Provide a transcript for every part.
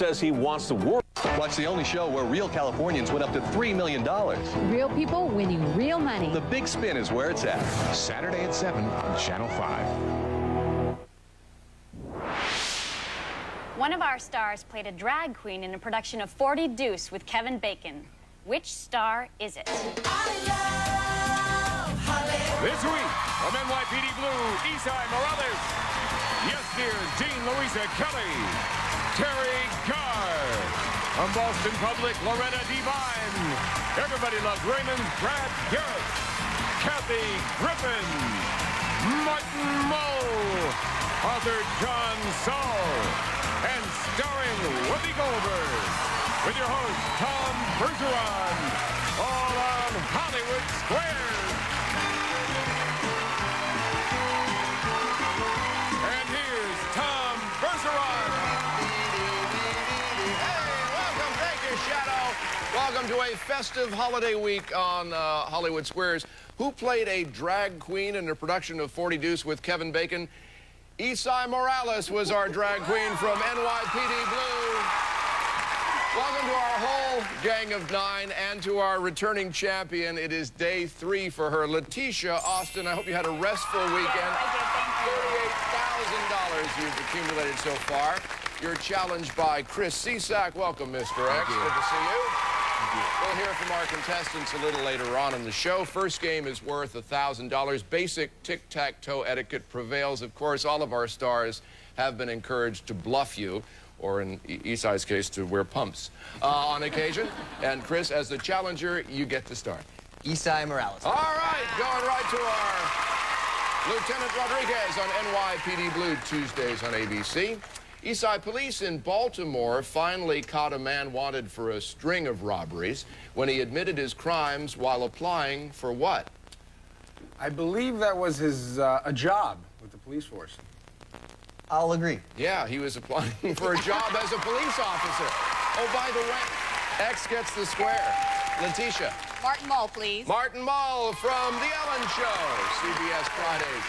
says he wants the world. Watch the only show where real Californians win up to $3 million. Real people winning real money. The Big Spin is where it's at. Saturday at 7 on Channel 5. One of our stars played a drag queen in a production of 40 Deuce with Kevin Bacon. Which star is it? This week from NYPD Blue, Isai Morales. Yes, dear, Jean Louisa Kelly. Terry Carr. From Boston Public, Loretta Devine. Everybody loves Raymond's Brad Garrett. Kathy Griffin. Martin Mull. Author John Saul. And starring Whoopi Goldberg. With your host, Tom Bergeron. All on Hollywood Squares. And here's Tom Bergeron. Welcome. Thank you, Shadow. Welcome to a festive holiday week on Hollywood Squares. Who played a drag queen in a production of 40 Deuce with Kevin Bacon? Isai Morales was our drag queen from NYPD Blue. Welcome to our whole gang of 9 and to our returning champion. It is day 3 for her, Letitia Austin. I hope you had a restful weekend. Yes, I did. Thank you. $38,000 you've accumulated so far. You're challenged by Chris Cisak. Welcome, Mr. X. Good to see you. We'll hear from our contestants a little later on in the show. First game is worth $1,000. Basic tic-tac-toe etiquette prevails. Of course, all of our stars have been encouraged to bluff you, or in Isai's case, to wear pumps on occasion. And Chris, as the challenger, you get to start. Isai Morales. All right, going right to our Lieutenant Rodriguez on NYPD Blue, Tuesdays on ABC. Eastside police in Baltimore finally caught a man wanted for a string of robberies when he admitted his crimes while applying for what? I believe that was his a job with the police force. I'll agree. Yeah, he was applying for a job as a police officer. Oh, by the way, X gets the square. Letitia. Martin Mull, please. Martin Mull from The Ellen Show, CBS Fridays.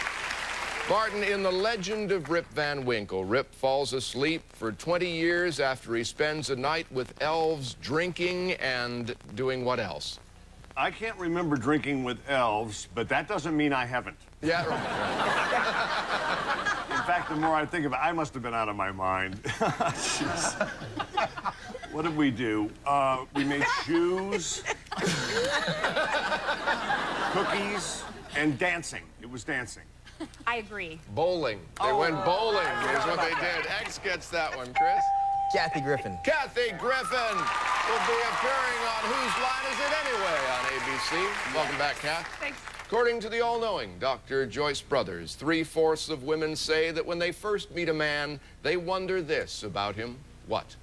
Martin, in The Legend of Rip Van Winkle, Rip falls asleep for 20 years after he spends a night with elves drinking and doing what else? I can't remember drinking with elves, but that doesn't mean I haven't. Yeah, right. In fact, the more I think about it, I must have been out of my mind. Jeez. What did we do? We made shoes, cookies, and dancing. It was dancing. I agree. Bowling. They went bowling is what they did. X gets that one, Chris. Kathy Griffin. Kathy Griffin will be appearing on Whose Line Is It Anyway on ABC. Welcome back, Kath. Thanks. According to the all-knowing Dr. Joyce Brothers, 3/4 of women say that when they first meet a man, they wonder this about him. What?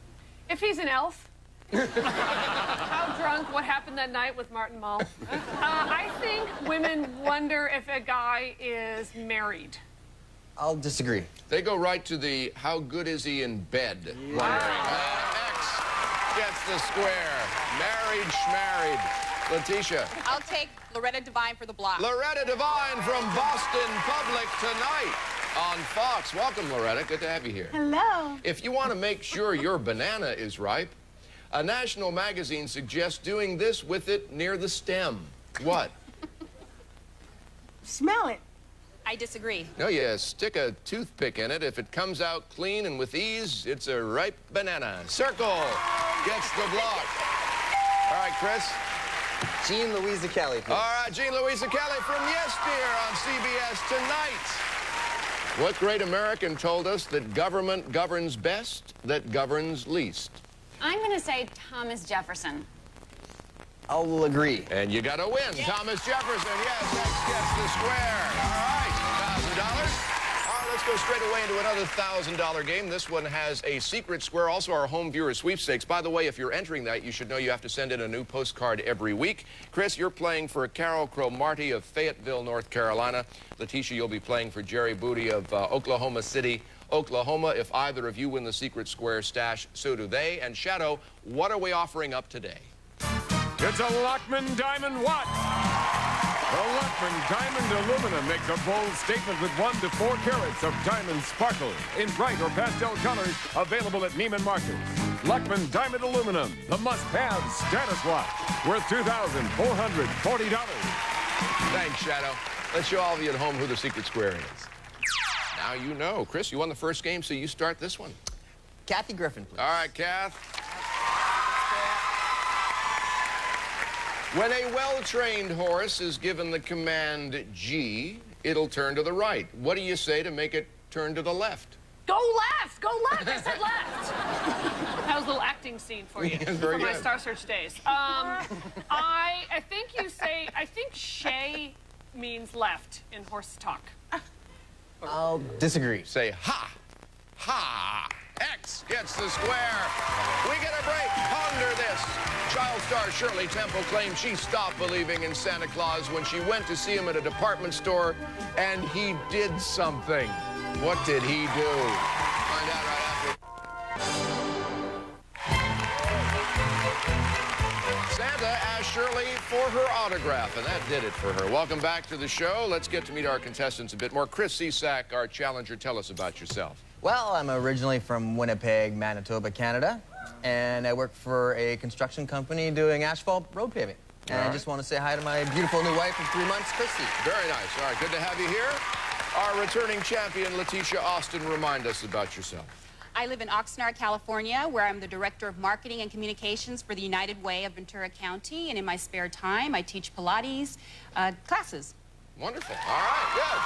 If he's an elf. How drunk, what happened that night with Martin Mull. I think women wonder if a guy is married. I'll disagree. They go right to the how good is he in bed. X gets the square. Married, schmarried. Letitia. I'll take Loretta Devine for the block. Loretta Devine from Boston Public tonight on Fox. Welcome, Loretta. Good to have you here. Hello. If you want to make sure your banana is ripe, a national magazine suggests doing this with it near the stem. What? Smell it. I disagree. No, you stick a toothpick in it. If it comes out clean and with ease, it's a ripe banana. Circle gets the block. All right, Chris. Jean Louisa Kelly, please. All right, Jean Louisa Kelly from Yes Dear on CBS tonight. What great American told us that government governs best, that governs least? I'm going to say Thomas Jefferson. I'll agree. And you got to win. Yeah. Thomas Jefferson, yes, X gets the square. All right, $1,000. All right, let's go straight away into another $1,000 game. This one has a secret square, also our home viewer sweepstakes. By the way, if you're entering that, you should know you have to send in a new postcard every week. Chris, you're playing for Carol Cromartie of Fayetteville, North Carolina. Letitia, you'll be playing for Jerry Booty of Oklahoma City, Oklahoma. If either of you win the secret square stash, so do they. And Shadow, what are we offering up today? It's a Lockman Diamond watch. The Lockman Diamond Aluminum makes a bold statement with 1 to 4 carats of diamond sparkle in bright or pastel colors, available at Neiman Marcus. Luckman Diamond Aluminum, the must-have status watch, worth $2,440. Thanks, Shadow. Let's show all of you at home who the secret square is. Now you know. Chris, you won the first game, so you start this one. Kathy Griffin, please. All right, Kath. When a well-trained horse is given the command G, it'll turn to the right. What do you say to make it turn to the left? Go left! Go left! I said left! That was a little acting scene for you. Yes, very for my good. Star Search days. I think you say, I think Shay means left in horse talk. I'll disagree. Say ha, ha. X gets the square. We get a break. Ponder this. Child star Shirley Temple claimed she stopped believing in Santa Claus when she went to see him at a department store, and he did something. What did he do? Find out right after. Santa asked Shirley for her autograph, and that did it for her. Welcome back to the show. Let's get to meet our contestants a bit more. Chris Cisak, our challenger, tell us about yourself. Well, I'm originally from Winnipeg, Manitoba, Canada, and I work for a construction company doing asphalt road paving. And I just want to say hi to my beautiful new wife of 3 months, Christy. Very nice. All right, good to have you here. Our returning champion, Letitia Austin, remind us about yourself. I live in Oxnard, California, where I'm the Director of Marketing and Communications for the United Way of Ventura County. And in my spare time, I teach Pilates classes. Wonderful. All right, good.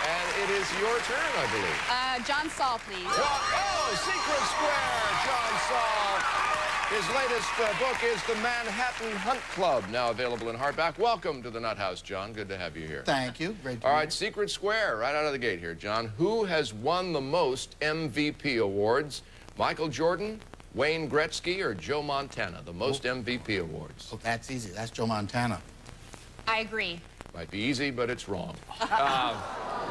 And it is your turn, I believe. John Saul, please. Oh, Secret Square, John Saul. His latest book is The Manhattan Hunt Club, now available in hardback. Welcome to the Nut House, John. Good to have you here. Thank you. Great to All be right, here. Secret Square, right out of the gate here, John. Who has won the most MVP awards? Michael Jordan, Wayne Gretzky, or Joe Montana? The most MVP awards. Oh, that's easy. That's Joe Montana. I agree. Might be easy, but it's wrong.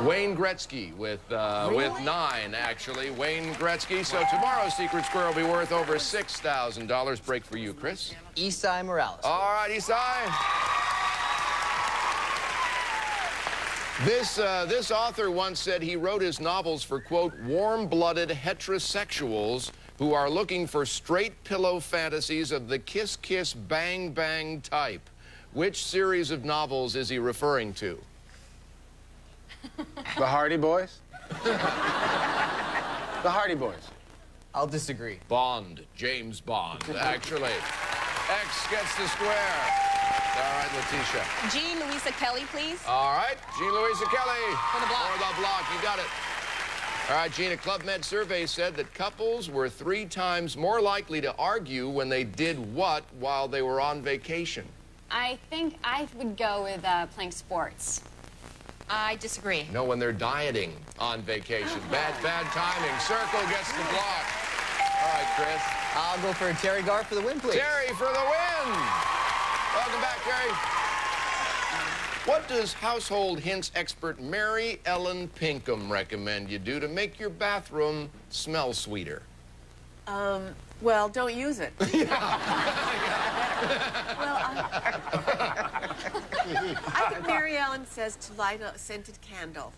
Wayne Gretzky with 9, actually. Wayne Gretzky. So tomorrow's Secret Square will be worth over $6,000. Break for you, Chris. Isai Morales. All right, Isai. This author once said he wrote his novels for, quote, warm-blooded heterosexuals who are looking for straight pillow fantasies of the kiss-kiss, bang-bang type. Which series of novels is he referring to? The Hardy Boys? The Hardy Boys. I'll disagree. Bond, James Bond, actually. X gets the square. All right, Letitia. Jean Louisa Kelly, please. All right, Jean Louisa Kelly. For the block. For the block, you got it. All right, Jean, a Club Med survey said that couples were 3 times more likely to argue when they did what while they were on vacation? I think I would go with playing sports. I disagree. No, when they're dieting on vacation. Bad timing. Circle gets the block. All right, Chris. I'll go for Terry Garr for the win, please. Terry for the win. Welcome back, Terry. What does household hints expert Mary Ellen Pinkham recommend you do to make your bathroom smell sweeter? Well, don't use it. Well, I think Mary Ellen says to light a scented candle.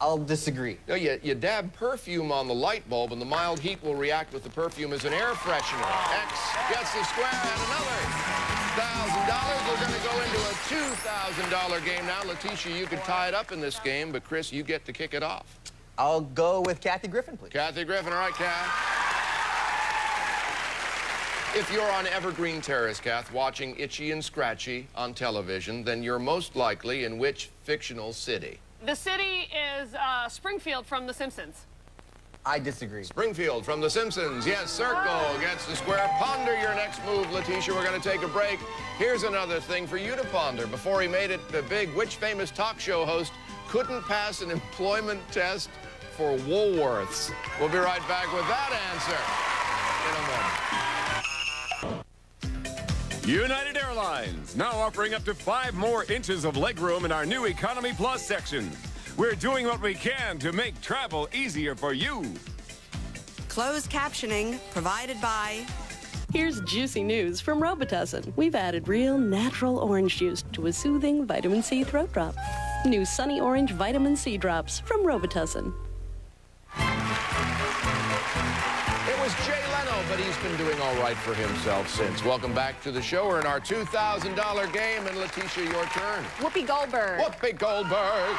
I'll disagree. No, you dab perfume on the light bulb, and the mild heat will react with the perfume as an air freshener. X gets the square and another $1,000. We're going to go into a $2,000 game now. Letitia, you could tie it up in this game, but Chris, you get to kick it off. I'll go with Kathy Griffin, please. Kathy Griffin, all right, Kath. If you're on Evergreen Terrace, Kath, watching Itchy and Scratchy on television, then you're most likely in which fictional city? The city is Springfield from The Simpsons. I disagree. Springfield from The Simpsons. Yes, Circle gets the square. Ponder your next move, Letitia. We're going to take a break. Here's another thing for you to ponder. Before he made it big, which famous talk show host couldn't pass an employment test for Woolworths? We'll be right back with that answer in a moment. United Airlines, now offering up to 5 more inches of legroom in our new Economy Plus section. We're doing what we can to make travel easier for you. Closed captioning provided by... Here's juicy news from Robitussin. We've added real natural orange juice to a soothing vitamin C throat drop. New Sunny Orange Vitamin C drops from Robitussin. was Jay Leno, but he's been doing all right for himself since. Welcome back to the show. We're in our $2,000 game, and Letitia, your turn. Whoopi Goldberg. Whoopi Goldberg.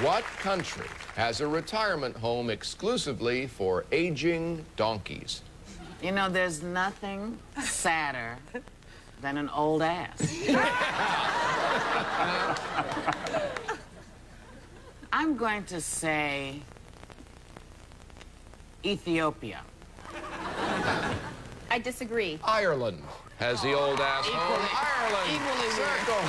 What country has a retirement home exclusively for aging donkeys? You know, there's nothing sadder than an old ass. I'm going to say Ethiopia. I disagree. Ireland has the old ass home. Ireland. Circle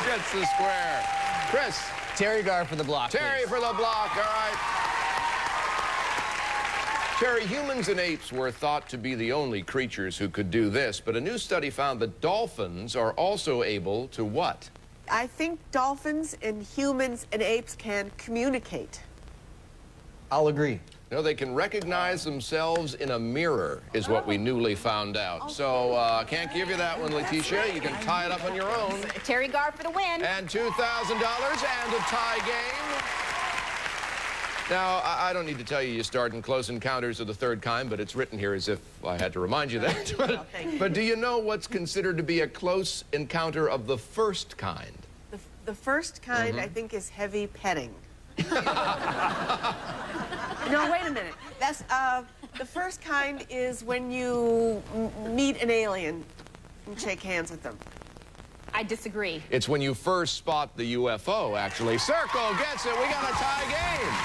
gets the square. Chris. Terry Garr for the block. Terry for the block. All right. Terry, humans and apes were thought to be the only creatures who could do this, but a new study found that dolphins are also able to what? I think dolphins and humans and apes can communicate. I'll agree. No, they can recognize themselves in a mirror, is what we newly found out. So, can't give you that one, Letitia. You can tie it up on your own. Terry Garr for the win. And $2,000 and a tie game. Now, I don't need to tell you start in Close Encounters of the Third Kind, but it's written here as if I had to remind you that. But do you know what's considered to be a close encounter of the first kind? The first kind, I think, is heavy petting. No, wait a minute. That's the first kind is when you meet an alien and shake hands with them. I disagree. It's when you first spot the UFO, actually. Circle gets it. We got a tie game.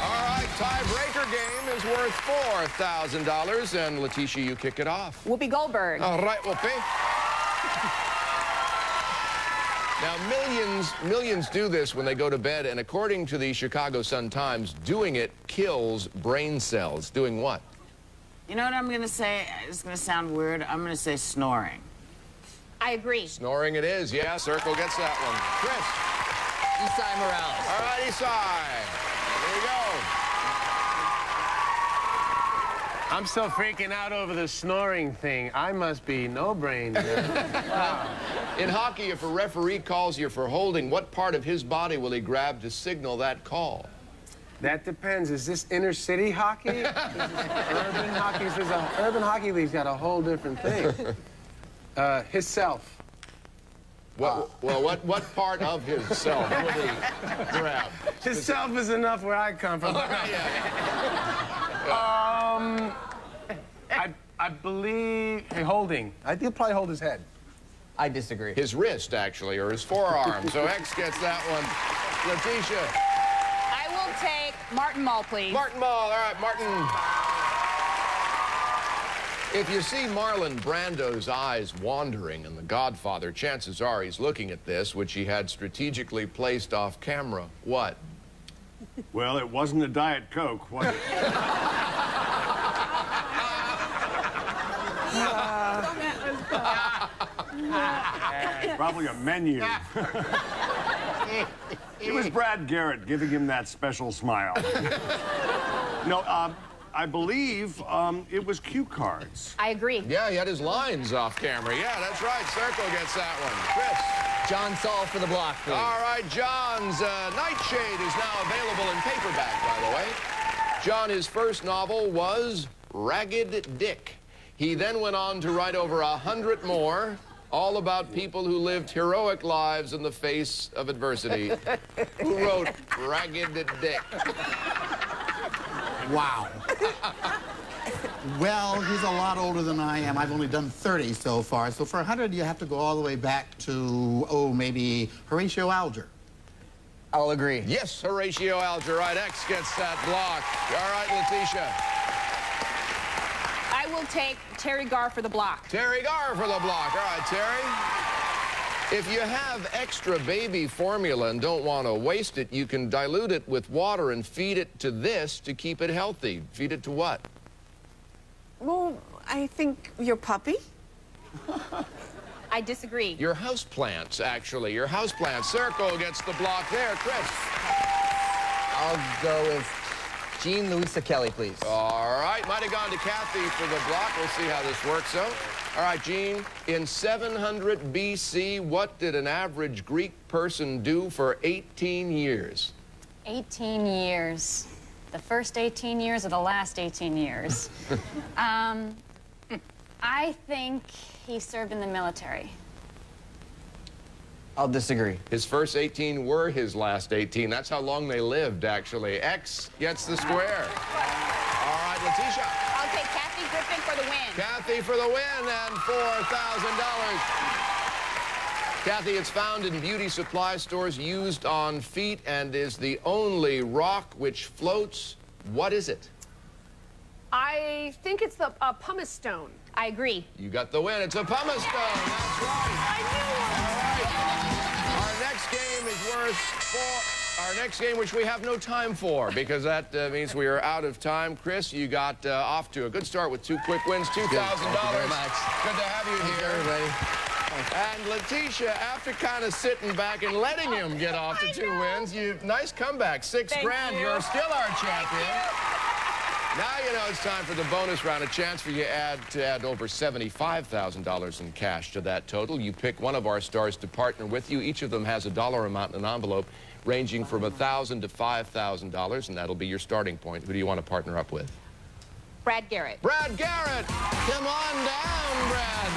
All right, tiebreaker game is worth $4,000, and Letitia, you kick it off. Whoopi Goldberg. All right, Whoopi. Now, millions do this when they go to bed, and according to the Chicago Sun-Times, doing it kills brain cells. Doing what? You know what I'm going to say? It's going to sound weird. I'm going to say snoring. I agree. Snoring it is. Yeah, Circle gets that one. Chris. Isai Morales. All right, Isai. There you go. I'm still freaking out over the snoring thing. I must be no brain. Wow. In hockey, if a referee calls you for holding, what part of his body will he grab to signal that call? That depends. Is this inner city hockey? Is this urban hockey? Urban hockey league's got a whole different thing. Himself. What part of himself would he grab? Himself is enough where I come from. I believe holding. I think he'll probably hold his head. I disagree. His wrist, actually, or his forearm. So X gets that one. Letitia. I will take Martin Mull, please. Martin Mull. All right, Martin. If you see Marlon Brando's eyes wandering in The Godfather, chances are he's looking at this, which he had strategically placed off camera. What? Well, it wasn't a Diet Coke, was it? Probably a menu. It was Brad Garrett giving him that special smile. No, I believe it was cue cards. I agree. Yeah, he had his lines off camera. Yeah, that's right. Circle gets that one. Chris. John Saul for the block, please. All right, John's Nightshade is now available in paperback, by the way. John, his first novel was Ragged Dick. He then went on to write over 100 more, all about people who lived heroic lives in the face of adversity. Who wrote Ragged Dick? Wow. Well, he's a lot older than I am. I've only done 30 so far. So for 100, you have to go all the way back to, maybe Horatio Alger. I'll agree. Yes, Horatio Alger. Right, X gets that block. All right, Letitia. I will take Terry Garr for the block. Terry Garr for the block. All right, Terry. If you have extra baby formula and don't want to waste it, you can dilute it with water and feed it to this to keep it healthy. Feed it to what? Well, I think your puppy. I disagree. Your houseplants, actually. Your houseplants. Circle gets the block there. Chris. I'll go with Jean Louisa Kelly, please. All right. Might have gone to Kathy for the block. We'll see how this works out. All right, Jean. In 700 BC, what did an average Greek person do for 18 years? 18 years. the first 18 years or the last 18 years? I think he served in the military. I'll disagree. His first 18 were his last 18. That's how long they lived, actually. X gets the square. All right, Letitia. I'll take Kathy Griffin for the win. Kathy for the win and $4,000. Kathy, it's found in beauty supply stores, used on feet, and is the only rock which floats. What is it? I think it's the pumice stone. I agree. You got the win. It's a pumice stone. That's right. I knew it. All right. Our next game is worth our next game, which we have no time for, because that means we are out of time. Chris, you got off to a good start with 2 quick wins, $2,000. Good to have you here, everybody. And Letitia, after kind of sitting back and letting him get off to 2 wins, nice comeback. $6 grand. You're still our champion. Now you know it's time for the bonus round, a chance for you to add over $75,000 in cash to that total. You pick one of our stars to partner with you. Each of them has a dollar amount in an envelope ranging from $1,000 to $5,000, and that'll be your starting point. Who do you want to partner up with? Brad Garrett. Brad Garrett! Come on down, Brad.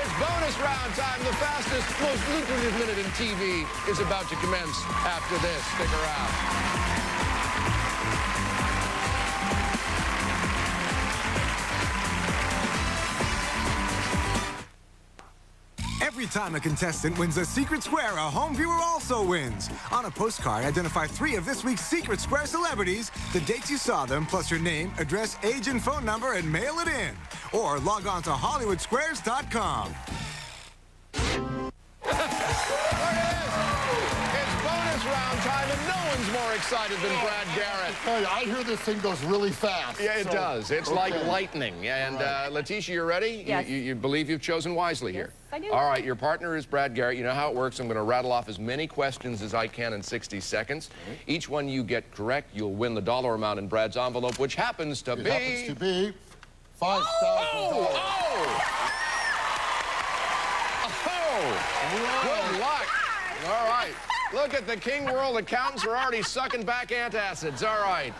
It's bonus round time. The fastest, most lucrative minute in TV is about to commence after this. Stick around. Every time a contestant wins a Secret Square, a home viewer also wins. On a postcard, identify 3 of this week's Secret Square celebrities, the dates you saw them, plus your name, address, age, and phone number, and mail it in. Or log on to HollywoodSquares.com. Round time, and no one's more excited than Brad Garrett. I hear this thing goes really fast. Yeah, it does. It's like lightning. And Letitia, you ready? Yes. You believe you've chosen wisely here. I do. All right, your partner is Brad Garrett. You know how it works. I'm going to rattle off as many questions as I can in 60 seconds. Each one you get correct, you'll win the dollar amount in Brad's envelope, which happens to be... happens to be $5,000. Good luck. All right. Look at the King World accountants are already sucking back antacids. All right.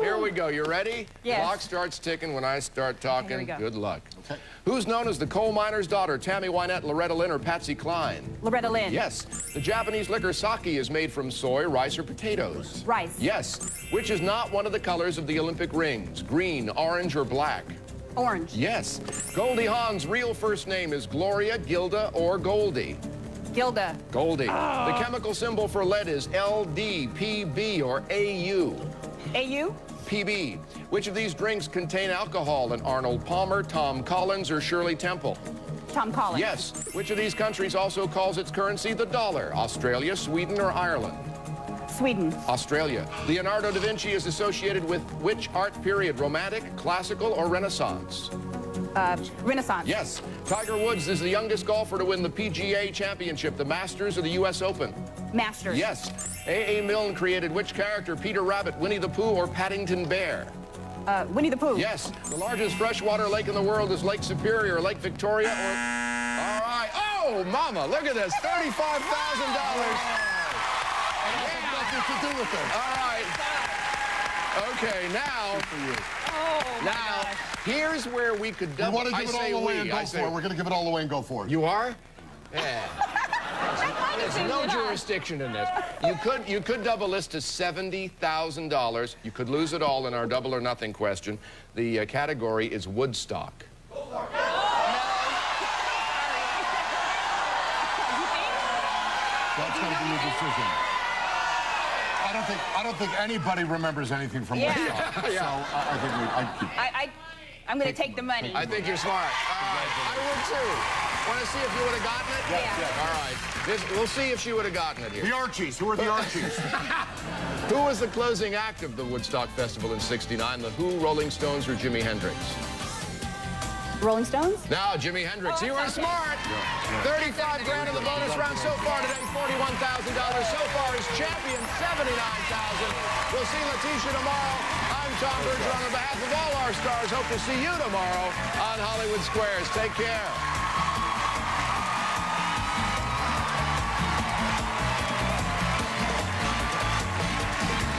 Here we go. You ready? Yes. Clock starts ticking when I start talking. Here we go. Good luck. Okay. Who's known as the coal miner's daughter? Tammy Wynette, Loretta Lynn, or Patsy Cline? Loretta Lynn. Yes. The Japanese liquor sake is made from soy, rice, or potatoes? Rice. Yes. Which is not one of the colors of the Olympic rings? Green, orange, or black? Orange. Yes. Goldie Hawn's real first name is Gloria, Gilda, or Goldie? Gilda. Goldie. The chemical symbol for lead is LD, PB, or AU? AU? PB. Which of these drinks contain alcohol? An Arnold Palmer, Tom Collins, or Shirley Temple? Tom Collins. Yes. Which of these countries also calls its currency the dollar? Australia, Sweden, or Ireland? Sweden. Australia. Leonardo da Vinci is associated with which art period? Romantic, classical, or Renaissance? Renaissance. Yes. Tiger Woods is the youngest golfer to win the PGA Championship, the Masters, or the U.S. Open? Masters. Yes. A.A. Milne created which character? Peter Rabbit, Winnie the Pooh, or Paddington Bear? Winnie the Pooh. Yes. The largest freshwater lake in the world is Lake Superior, Lake Victoria, or... All right. Oh, mama, look at this. $35,000. Nothing to do with it. All right. Okay, now... Now, here's where we could double. You want to give it all away and go for it. We're going to give it all away and go for it. You are? Yeah. There's no jurisdiction in this. You could double this to $70,000. You could lose it all in our double or nothing question. The category is Woodstock. That's going to be your decision. I don't think anybody remembers anything from Woodstock. So I think I'd keep it. I'm going to take the money. I think you're smart. I would too. Want to see if you would have gotten it? Yeah. All right. We'll see if she would have gotten it here. The Archies. Who are the Archies? Who was the closing act of the Woodstock Festival in '69? The Who, Rolling Stones, or Jimi Hendrix? Rolling Stones? No, Jimi Hendrix. You were smart. 35 grand in the bonus round so far today. $41,000 so far is champion. 79,000. We'll see Letitia tomorrow. I'm Tom Berger on behalf of all our stars. Hope to see you tomorrow on Hollywood Squares. Take care.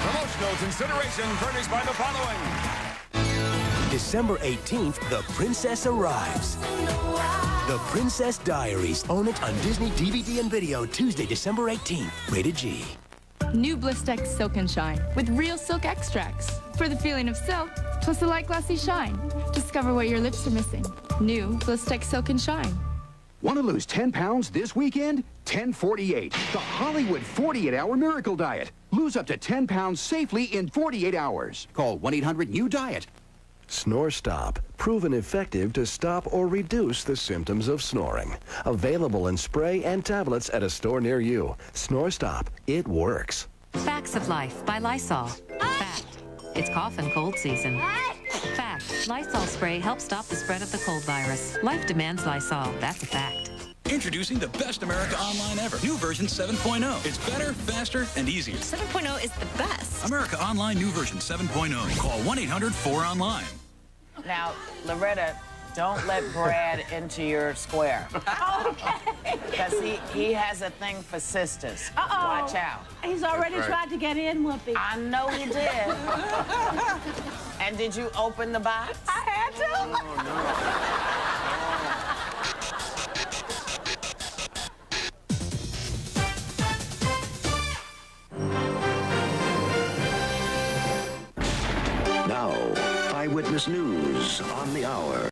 The most Additional consideration furnished by the following. December 18th, The Princess arrives. The Princess Diaries. Own it on Disney DVD and video Tuesday, December 18th. Rated G. New Blistex Silk and Shine with real silk extracts. For the feeling of silk, plus a light glossy shine. Discover what your lips are missing. New Blistex Silk and Shine. Want to lose 10 pounds this weekend? 1048, the Hollywood 48-hour miracle diet. Lose up to 10 pounds safely in 48 hours. Call 1-800-NEW-DIET. Snore Stop, proven effective to stop or reduce the symptoms of snoring. Available in spray and tablets at a store near you. Snore Stop, it works. Facts of Life by Lysol. Fact, it's cough and cold season. Fact, Lysol spray helps stop the spread of the cold virus. Life demands Lysol, that's a fact. Introducing the best America Online ever. New version 7.0. It's better, faster, and easier. 7.0 is the best. America Online new version 7.0. Call 1-800-4ONLINE. Now, Loretta, don't let Brad into your square. Okay. Because he has a thing for sisters. Uh-oh. Watch out. He's already tried to get in, Whoopi. I know he did. And did you open the box? I had to. Now, Eyewitness News on the hour.